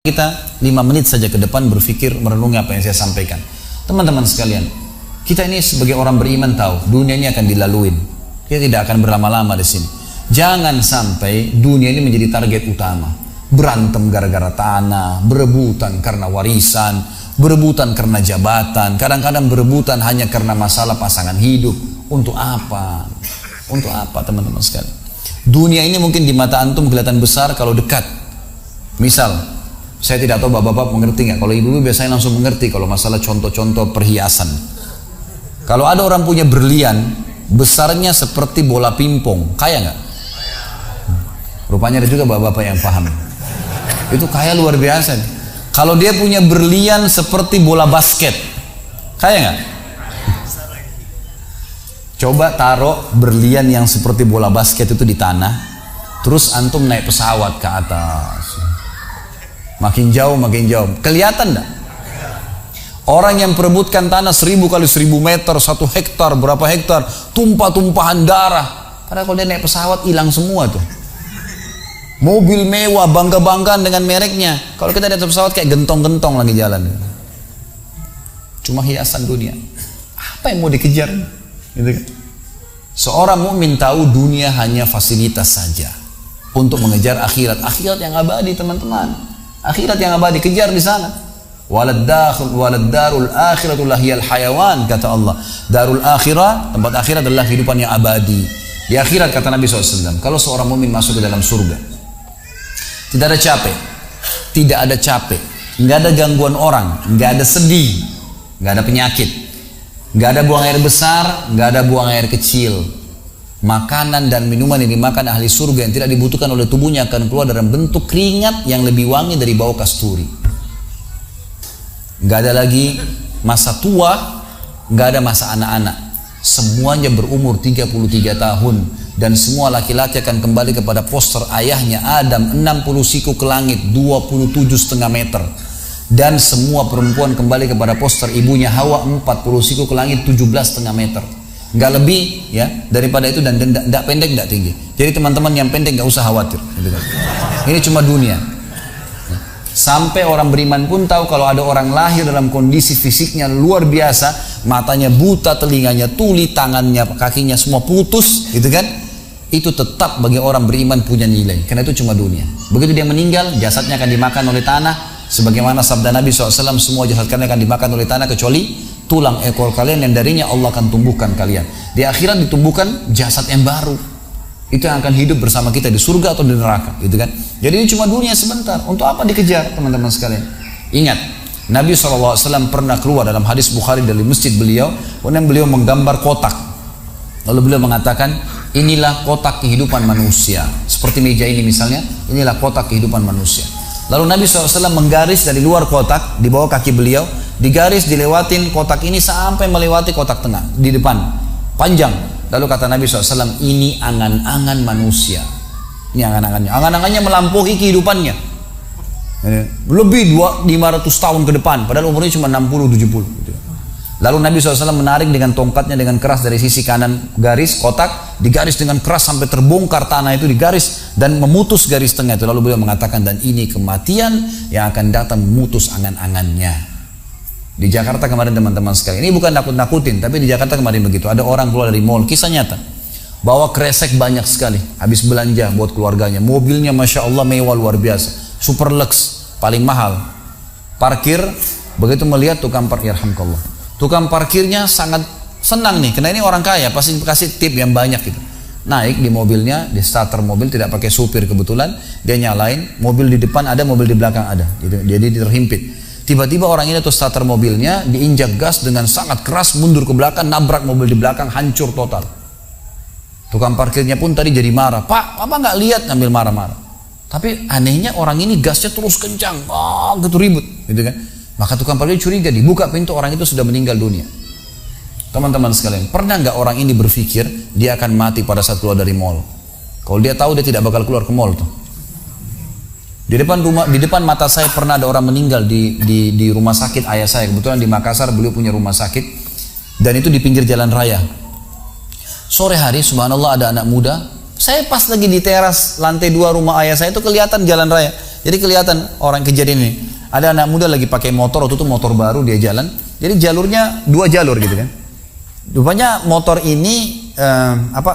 Kita 5 menit saja ke depan berpikir, merenungi apa yang saya sampaikan. Teman-teman sekalian, kita ini sebagai orang beriman tahu dunia ini akan dilaluin. Kita tidak akan berlama-lama di sini. Jangan sampai dunia ini menjadi target utama. Berantem gara-gara tanah, berebutan karena warisan, berebutan karena jabatan, kadang-kadang berebutan hanya karena masalah pasangan hidup. Untuk apa? Untuk apa teman-teman sekalian? Dunia ini mungkin di mata antum kelihatan besar kalau dekat. Misal, saya tidak tahu bapak-bapak mengerti nggak? Kalau ibu-ibu biasanya langsung mengerti kalau masalah contoh-contoh perhiasan. Kalau ada orang punya berlian, besarnya seperti bola pingpong, kaya nggak? Rupanya ada juga bapak-bapak yang paham. Itu kaya luar biasa. Kalau dia punya berlian seperti bola basket, kaya nggak? Coba taruh berlian yang seperti bola basket itu di tanah, terus antum naik pesawat ke atas. Makin jauh, kelihatan enggak? Orang yang perebutkan tanah 1000 kali 1000 meter, 1 hektar, berapa hektar, tumpah-tumpahan darah. Padahal kalau dia naik pesawat hilang semua tuh. Mobil mewah, bangga-banggaan dengan mereknya. Kalau kita naik pesawat kayak gentong-gentong lagi jalan. Cuma hiasan dunia. Apa yang mau dikejar? Gitu kan? Seorang mukmin tahu dunia hanya fasilitas saja untuk mengejar akhirat. Akhirat yang abadi teman-teman. Akhirat yang abadi, kejar di sana. Walad darul akhiratu lahiyal hayawan, kata Allah. Darul akhirah, tempat akhirat adalah kehidupan yang abadi. Di akhirat kata Nabi SAW, kalau seorang mukmin masuk ke dalam surga, tidak ada capek, nggak ada gangguan orang, nggak ada sedih, nggak ada penyakit, nggak ada buang air besar, nggak ada buang air kecil. Makanan dan minuman yang dimakan ahli surga yang tidak dibutuhkan oleh tubuhnya akan keluar dalam bentuk keringat yang lebih wangi dari bau kasturi. Gak ada lagi masa tua, gak ada masa anak-anak. Semuanya berumur 33 tahun dan semua laki-laki akan kembali kepada poster ayahnya Adam 60 siku ke langit 27,5 meter. Dan semua perempuan kembali kepada poster ibunya Hawa 40 siku ke langit 17,5 meter. Nggak lebih ya daripada itu, dan tidak pendek tidak tinggi. Jadi teman-teman yang pendek nggak usah khawatir gitu kan. Ini cuma dunia. Sampai orang beriman pun tahu kalau ada orang lahir dalam kondisi fisiknya luar biasa, matanya buta, telinganya tuli, tangannya, kakinya semua putus gitu kan, itu tetap bagi orang beriman punya nilai, karena itu cuma dunia. Begitu dia meninggal, jasadnya akan dimakan oleh tanah, sebagaimana sabda Nabi SAW, semua jasad kalian akan dimakan oleh tanah kecuali tulang ekor kalian yang darinya Allah akan tumbuhkan kalian. Di akhirat ditumbuhkan jasad yang baru. Itu yang akan hidup bersama kita di surga atau di neraka, gitu kan? Jadi ini cuma dunia sebentar. Untuk apa dikejar, teman-teman sekalian? Ingat, Nabi SAW pernah keluar dalam hadis Bukhari dari masjid beliau, kemudian beliau menggambar kotak. Lalu beliau mengatakan, inilah kotak kehidupan manusia. Seperti meja ini misalnya, inilah kotak kehidupan manusia. Lalu Nabi SAW menggaris dari luar kotak, di bawah kaki beliau, digaris, dilewatin kotak ini sampai melewati kotak tengah, di depan, panjang. Lalu kata Nabi SAW, ini angan-angan manusia. Ini angan-angannya. Angan-angannya melampaui kehidupannya. Lebih 500 tahun ke depan, padahal umurnya cuma 60-70. Lalu Nabi SAW menarik dengan tongkatnya dengan keras dari sisi kanan garis kotak, digaris dengan keras sampai terbongkar tanah itu, digaris dan memutus garis tengah itu. Lalu beliau mengatakan, dan ini kematian yang akan datang memutus angan-angannya. Di Jakarta kemarin teman-teman sekalian, ini bukan nakut-nakutin, tapi di Jakarta kemarin begitu. Ada orang keluar dari mall, kisah nyata, bawa kresek banyak sekali, habis belanja buat keluarganya. Mobilnya Masya Allah mewah luar biasa, super lux, paling mahal. Parkir, begitu melihat tukang parkir, alhamdulillah, tukang parkirnya sangat senang nih, karena ini orang kaya, pasti kasih tip yang banyak gitu. Naik di mobilnya, di starter mobil, tidak pakai supir kebetulan, dia nyalain, mobil di depan ada, mobil di belakang ada, gitu. Jadi terhimpit. Tiba-tiba orang ini tuh starter mobilnya diinjak gas dengan sangat keras, mundur ke belakang, nabrak mobil di belakang, hancur total. Tukang parkirnya pun tadi jadi marah, Pak, apa nggak lihat, ngambil marah-marah. Tapi anehnya orang ini gasnya terus kencang, gitu ribut, gitu kan. Maka tukang parkir curiga, dibuka pintu, orang itu sudah meninggal dunia. Teman-teman sekalian, pernah nggak orang ini berpikir dia akan mati pada saat keluar dari mall? Kalau dia tahu, dia tidak bakal keluar ke mall tuh. Di depan mata saya pernah ada orang meninggal di rumah sakit ayah saya. Kebetulan di Makassar beliau punya rumah sakit, dan itu di pinggir jalan raya. Sore hari subhanallah ada anak muda. Saya pas lagi di teras lantai 2 rumah ayah saya itu kelihatan jalan raya. Jadi kelihatan orang kejadian ini. Ada anak muda lagi pakai motor, waktu itu motor baru dia jalan. Jadi jalurnya 2 jalur gitu kan. Rupanya motor ini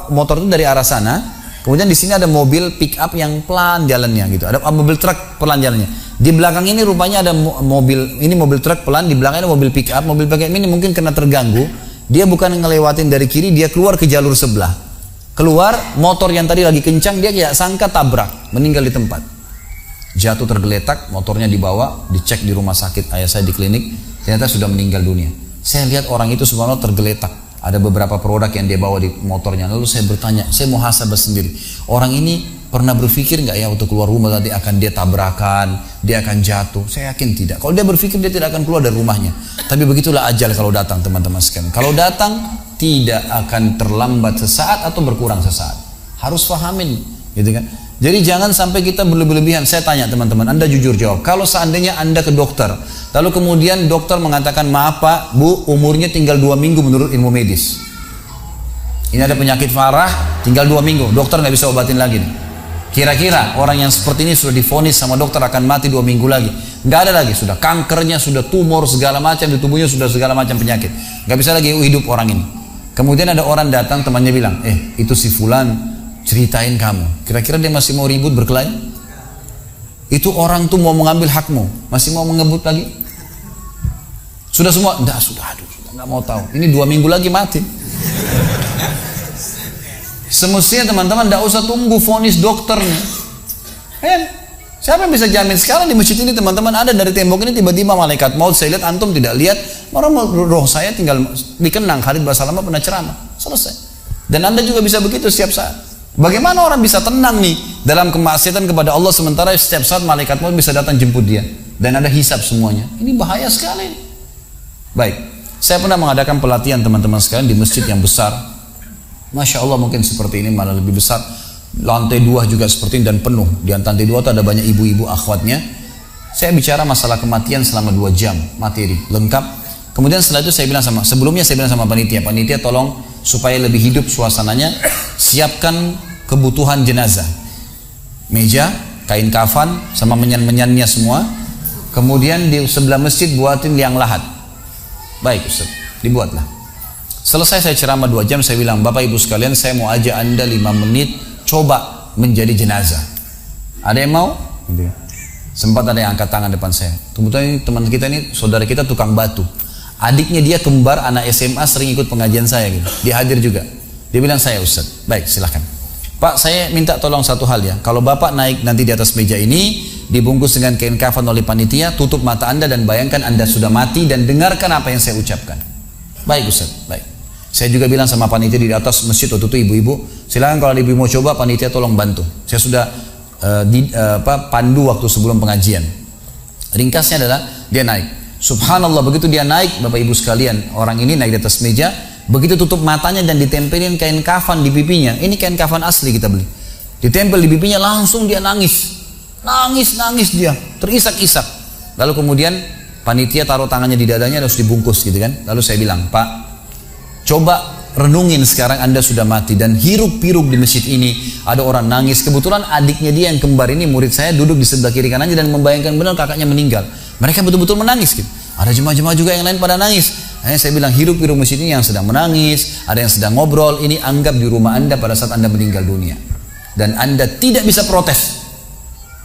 motor itu dari arah sana. Kemudian di sini ada mobil pick up yang pelan jalannya gitu. Ada mobil truk pelan jalannya. Di belakang ini rupanya ada mobil truk pelan, di belakangnya ada mobil pick up. Mobil pick up ini mungkin kena terganggu. Dia bukan ngelewatin dari kiri, dia keluar ke jalur sebelah. Keluar, motor yang tadi lagi kencang, dia kayak sangka tabrak, meninggal di tempat. Jatuh tergeletak, motornya dibawa, dicek di rumah sakit ayah saya di klinik, ternyata sudah meninggal dunia. Saya lihat orang itu subhanallah tergeletak. Ada beberapa produk yang dia bawa di motornya. Lalu saya bertanya, saya muhasabah sendiri. Orang ini pernah berpikir nggak ya waktu keluar rumah tadi akan dia tabrakan, dia akan jatuh? Saya yakin tidak. Kalau dia berpikir dia tidak akan keluar dari rumahnya. Tapi begitulah ajal kalau datang teman-teman sekalian. Kalau datang tidak akan terlambat sesaat atau berkurang sesaat. Harus fahamin, gitu kan? Jadi jangan sampai kita berlebihan. Saya tanya teman-teman, Anda jujur jawab. Kalau seandainya Anda ke dokter, lalu kemudian dokter mengatakan, maaf Pak, Bu, umurnya tinggal 2 minggu menurut ilmu medis. Ini ada penyakit parah, tinggal 2 minggu, dokter nggak bisa obatin lagi. Kira-kira orang yang seperti ini sudah divonis sama dokter akan mati 2 minggu lagi. Nggak ada lagi, sudah kankernya, sudah tumor segala macam di tubuhnya, sudah segala macam penyakit. Nggak bisa lagi hidup orang ini. Kemudian ada orang datang, temannya bilang, itu si fulan ceritain kamu. Kira-kira dia masih mau ribut berkelahi? Itu orang tuh mau mengambil hakmu, masih mau mengebut lagi? Sudah semua? Enggak, sudah nggak mau tahu. Ini 2 minggu lagi mati. Semestinya teman-teman tidak usah tunggu vonis dokternya. Siapa yang bisa jamin sekarang di masjid ini teman-teman ada dari tembok ini tiba-tiba malaikat maut, saya lihat antum tidak lihat, orang roh saya tinggal dikenang. Khalid Basalamah pernah ceramah, selesai. Dan Anda juga bisa begitu setiap saat. Bagaimana orang bisa tenang nih dalam kemaksiatan kepada Allah sementara setiap saat malaikat maut bisa datang jemput dia dan ada hisab semuanya? Ini bahaya sekali. Baik, saya pernah mengadakan pelatihan teman-teman sekalian di masjid yang besar. Masya Allah mungkin seperti ini malah lebih besar. Lantai 2 juga seperti ini dan penuh. Di lantai 2 itu ada banyak ibu-ibu akhwatnya. Saya bicara masalah kematian selama 2 jam materi lengkap. Kemudian setelah itu sebelumnya saya bilang sama panitia tolong supaya lebih hidup suasananya, siapkan kebutuhan jenazah, meja, kain kafan, sama menyan-menyannya semua. Kemudian di sebelah masjid buatin liang lahat. Baik Ustaz, dibuatlah. Selesai saya ceramah 2 jam, saya bilang, Bapak Ibu sekalian, saya mau ajak Anda 5 menit coba menjadi jenazah. Ada yang mau? Sempat ada yang angkat tangan depan saya. Kebetulan teman kita ini, saudara kita tukang batu. Adiknya dia kembar anak SMA sering ikut pengajian saya gitu. Dia hadir juga. Dia bilang, saya Ustaz. Baik, silahkan. Pak, saya minta tolong satu hal ya. Kalau Bapak naik nanti di atas meja ini, dibungkus dengan kain kafan oleh panitia, tutup mata Anda dan bayangkan Anda sudah mati dan dengarkan apa yang saya ucapkan. Baik Ustaz, baik. Saya juga bilang sama panitia di atas masjid waktu itu, ibu-ibu, silakan kalau ibu mau coba, panitia tolong bantu. Saya sudah pandu waktu sebelum pengajian. Ringkasnya adalah dia naik. Subhanallah, begitu dia naik, Bapak Ibu sekalian, orang ini naik di atas meja, begitu tutup matanya dan ditempelin kain kafan di pipinya. Ini kain kafan asli kita beli. Ditempel di pipinya, langsung dia nangis dia, terisak-isak. Lalu kemudian panitia taruh tangannya di dadanya, harus dibungkus gitu kan. Lalu saya bilang, Pak, coba renungin sekarang Anda sudah mati dan hiruk-pikuk di masjid ini ada orang nangis. Kebetulan adiknya dia yang kembar ini murid saya duduk di sebelah kiri kanannya dan membayangkan benar kakaknya meninggal. Mereka betul-betul menangis gitu. Ada jemaah-jemaah juga yang lain pada nangis. Saya bilang hiruk-pikuk masjid ini yang sedang menangis, ada yang sedang ngobrol, ini anggap di rumah Anda pada saat Anda meninggal dunia. Dan Anda tidak bisa protes.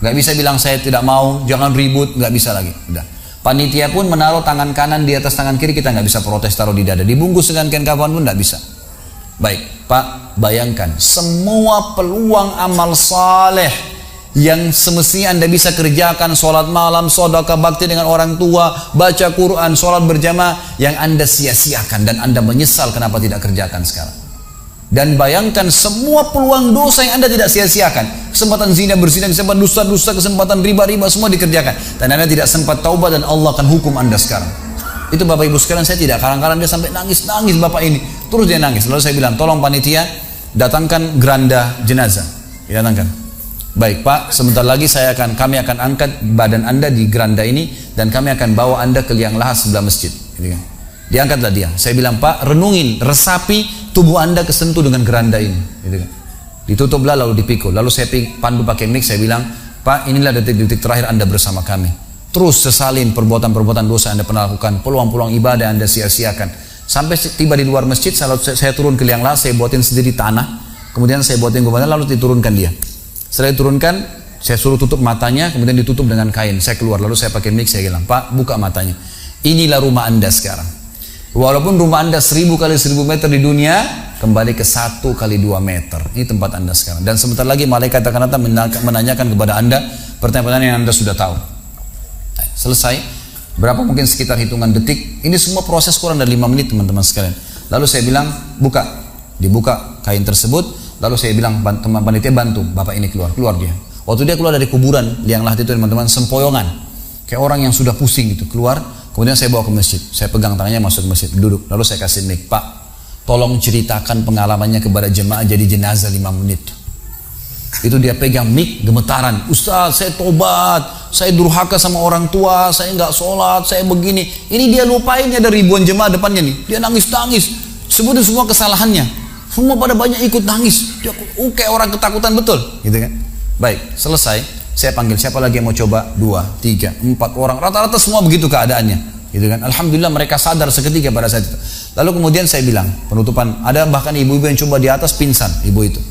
Gak bisa bilang saya tidak mau, jangan ribut, gak bisa lagi. Udah. Panitia pun menaruh tangan kanan di atas tangan kiri, kita nggak bisa protes taruh di dada. Dibungkus dengan kain kafan pun nggak bisa. Baik, Pak, bayangkan semua peluang amal saleh yang semestinya Anda bisa kerjakan, sholat malam, sedekah bakti dengan orang tua, baca Quran, sholat berjamaah, yang Anda sia-siakan dan Anda menyesal kenapa tidak kerjakan sekarang. Dan bayangkan semua peluang dosa yang Anda tidak sia-siakan, kesempatan zina, berzina, kesempatan dusta-dusta, kesempatan riba-riba, semua dikerjakan, dan Anda tidak sempat taubat dan Allah akan hukum Anda sekarang. Itu Bapak Ibu sekalian, saya tidak karang-karang dia sampai nangis Bapak ini, terus dia nangis. Lalu saya bilang, tolong panitia datangkan geranda jenazah. Datangkan. Baik Pak, sebentar lagi kami akan angkat badan Anda di geranda ini dan kami akan bawa Anda ke liang lahat sebelah masjid. Gitu kan. Diangkatlah dia. Saya bilang, Pak, renungin, resapi tubuh Anda kesentuh dengan geranda ini. Gitu kan. Ditutuplah lalu dipikul. Lalu saya pandu pakai mic, saya bilang, Pak, inilah detik-detik terakhir Anda bersama kami. Terus sesalin perbuatan-perbuatan dosa yang Anda pernah lakukan, peluang-peluang ibadah yang Anda sia-siakan. Sampai tiba di luar masjid, saya turun ke liang lahat, saya buatin sendiri tanah, kemudian saya buatin gubernur, lalu diturunkan dia. Setelah diturunkan, saya suruh tutup matanya, kemudian ditutup dengan kain. Saya keluar, lalu saya pakai mic, saya bilang, Pak, buka matanya. Inilah rumah Anda sekarang. Walaupun rumah Anda 1000 kali 1000 meter di dunia, kembali ke 1 kali 2 meter. Ini tempat Anda sekarang. Dan sebentar lagi malaikat akan datang menanyakan kepada Anda pertanyaan-pertanyaan yang Anda sudah tahu. Selesai. Berapa mungkin sekitar hitungan detik. Ini semua proses kurang dari 5 menit teman-teman sekalian. Lalu saya bilang, buka. Dibuka kain tersebut. Lalu saya bilang, teman panitia bantu. Bapak ini keluar. Keluar dia. Waktu dia keluar dari kuburan, liang lahat itu teman-teman, sempoyongan. Kayak orang yang sudah pusing gitu. Keluar. Kemudian saya bawa ke masjid. Saya pegang tangannya masuk ke masjid. Duduk. Lalu saya kasih mic. Pak, tolong ceritakan pengalamannya kepada jemaah jadi jenazah 5 menit. Itu dia pegang mic, gemetaran. Ustaz, saya tobat, saya durhaka sama orang tua, saya nggak sholat, saya begini. Ini dia lupain, ada ribuan jemaah depannya nih. Dia nangis-nangis, sebutin semua kesalahannya. Semua pada banyak ikut nangis. Dia kayak orang ketakutan betul, gitu kan? Baik, selesai. Saya panggil siapa lagi yang mau coba? 2, 3, 4 orang. Rata-rata semua begitu keadaannya, gitu kan? Alhamdulillah mereka sadar seketika pada saat itu. Lalu kemudian saya bilang penutupan. Ada bahkan ibu-ibu yang coba di atas pingsan, ibu itu.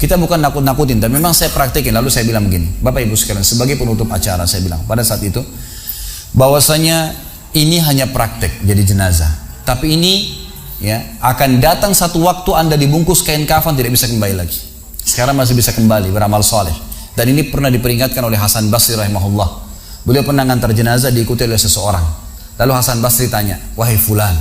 Kita bukan nakut-nakutin, tapi memang saya praktekin. Lalu saya bilang begini, Bapak Ibu sekalian, sebagai penutup acara saya bilang pada saat itu, bahwasanya ini hanya praktek jadi jenazah. Tapi ini ya akan datang satu waktu Anda dibungkus kain kafan tidak bisa kembali lagi. Sekarang masih bisa kembali beramal soleh. Dan ini pernah diperingatkan oleh Hasan Basri rahimahullah. Beliau pernah ngantar jenazah diikuti oleh seseorang. Lalu Hasan Basri tanya, wahai fulan,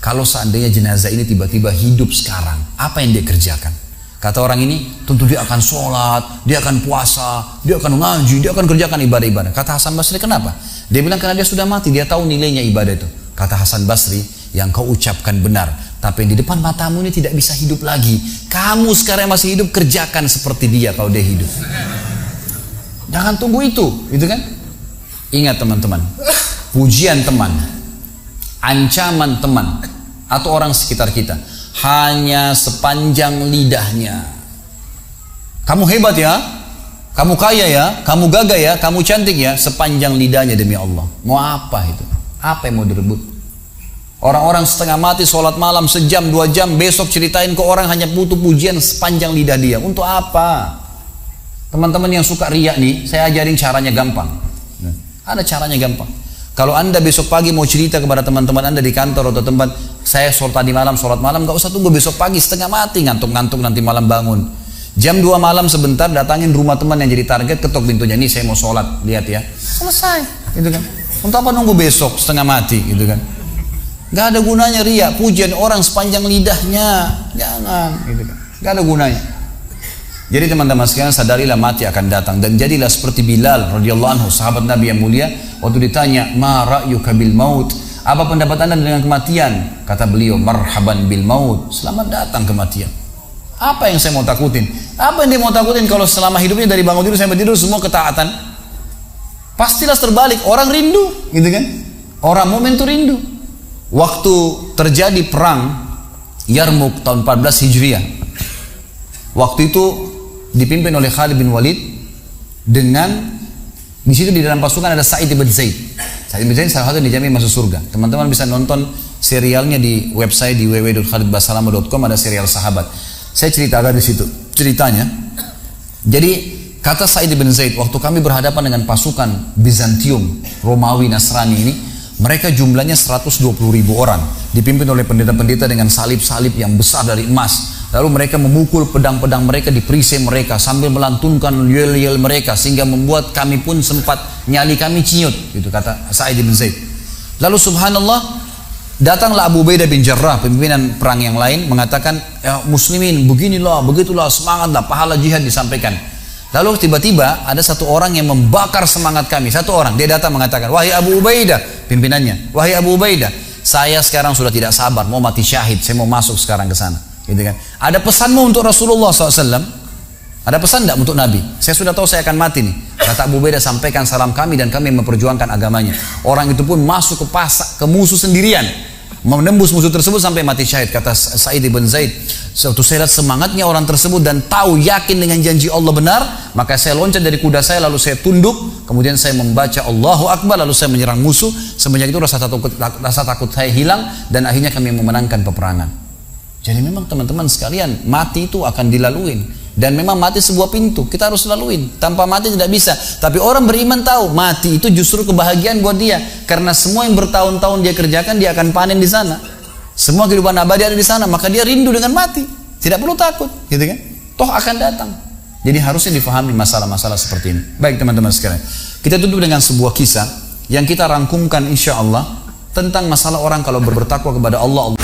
kalau seandainya jenazah ini tiba-tiba hidup sekarang, apa yang dia kerjakan? Kata orang ini, tentu dia akan sholat, dia akan puasa, dia akan ngaji, dia akan kerjakan ibadah-ibadah. Kata Hasan Basri, kenapa? Dia bilang karena dia sudah mati, dia tahu nilainya ibadah itu. Kata Hasan Basri, yang kau ucapkan benar, tapi yang di depan matamu ini tidak bisa hidup lagi. Kamu sekarang masih hidup, kerjakan seperti dia kalau dia hidup. Jangan tunggu itu, gitu kan? Ingat teman-teman, pujian teman, ancaman teman, atau orang sekitar kita hanya sepanjang lidahnya. Kamu hebat ya, kamu kaya ya, kamu gagah ya, kamu cantik ya, sepanjang lidahnya demi Allah. Mau apa itu? Apa yang mau direbut? Orang-orang setengah mati sholat malam sejam 2 jam, besok ceritain ke orang hanya butuh pujian sepanjang lidah dia. Untuk apa? Teman-teman yang suka riak nih, saya ajarin caranya gampang. Ada caranya gampang. Kalau Anda besok pagi mau cerita kepada teman-teman Anda di kantor atau tempat, saya sholat tadi malam, sholat malam, gak usah tunggu besok pagi setengah mati, ngantuk-ngantuk nanti malam bangun. Jam 2 malam sebentar, datangin rumah teman yang jadi target, ketok pintunya, nih saya mau sholat, lihat ya. Selesai, gitu kan. Untuk apa nunggu besok setengah mati, gitu kan. Gak ada gunanya riak, pujian orang sepanjang lidahnya, jangan, gitu kan. Gak ada gunanya. Jadi teman-teman sekalian, sadarilah mati akan datang dan jadilah seperti Bilal radhiyallahu anhu, sahabat Nabi yang mulia. Waktu ditanya, ma ra'yuka bil maut, apa pendapat Anda dengan kematian? Kata beliau, marhaban bil maut, selamat datang kematian. Apa yang saya mau takutin? Apa yang dia mau takutin kalau selama hidupnya dari bangun tidur sampai tidur semua ketaatan? Pastilah terbalik, orang rindu, gitu kan? Orang mukmin itu rindu. Waktu terjadi perang Yarmuk tahun 14 Hijriah, waktu itu dipimpin oleh Khalid bin Walid dengan di situ di dalam pasukan ada Sa'id bin Zaid. Sa'id bin Zaid salah satu yang dijamin masuk surga. Teman-teman bisa nonton serialnya di website di www.khalidbasalama.com, ada serial sahabat. Saya ceritakan di situ ceritanya. Jadi kata Sa'id bin Zaid, waktu kami berhadapan dengan pasukan Bizantium, Romawi, Nasrani ini, mereka jumlahnya 120.000 orang, dipimpin oleh pendeta-pendeta dengan salib-salib yang besar dari emas. Lalu mereka memukul pedang-pedang mereka di perisai mereka sambil melantunkan yel-yel mereka sehingga membuat kami pun sempat nyali kami ciut, itu kata Sa'id bin Zaid. Lalu subhanallah, datanglah Abu Ubaidah bin Jarrah, pimpinan perang yang lain, mengatakan, ya muslimin beginilah, begitulah, semangatlah, pahala jihad disampaikan. Lalu tiba-tiba ada satu orang yang membakar semangat kami. Satu orang, dia datang mengatakan, wahai Abu Ubaidah, pimpinannya, wahai Abu Ubaidah, saya sekarang sudah tidak sabar, mau mati syahid, saya mau masuk sekarang ke sana. Gitu kan? Ada pesanmu untuk Rasulullah SAW? Ada pesan tidak untuk Nabi? Saya sudah tahu saya akan mati nih. Kata Abu Ubaidah, sampaikan salam kami dan kami memperjuangkan agamanya. Orang itu pun masuk ke musuh sendirian, menembus musuh tersebut sampai mati syahid. Kata Sa'id bin Zaid, Suatu saya lihat semangatnya orang tersebut dan tahu yakin dengan janji Allah benar, maka saya loncat dari kuda saya lalu saya tunduk, kemudian saya membaca Allahu Akbar lalu saya menyerang musuh. Semenjak itu rasa takut saya hilang dan akhirnya kami memenangkan peperangan. Jadi memang teman-teman sekalian, mati itu akan dilaluin dan memang mati sebuah pintu, kita harus laluin. Tanpa mati tidak bisa. Tapi orang beriman tahu mati itu justru kebahagiaan buat dia, karena semua yang bertahun-tahun dia kerjakan dia akan panen di sana. Semua kehidupan abadi ada di sana, maka dia rindu dengan mati. Tidak perlu takut, gitu kan? Toh akan datang. Jadi harusnya difahami masalah-masalah seperti ini. Baik teman-teman sekalian, kita tutup dengan sebuah kisah yang kita rangkumkan insya Allah tentang masalah orang kalau bertakwa kepada Allah,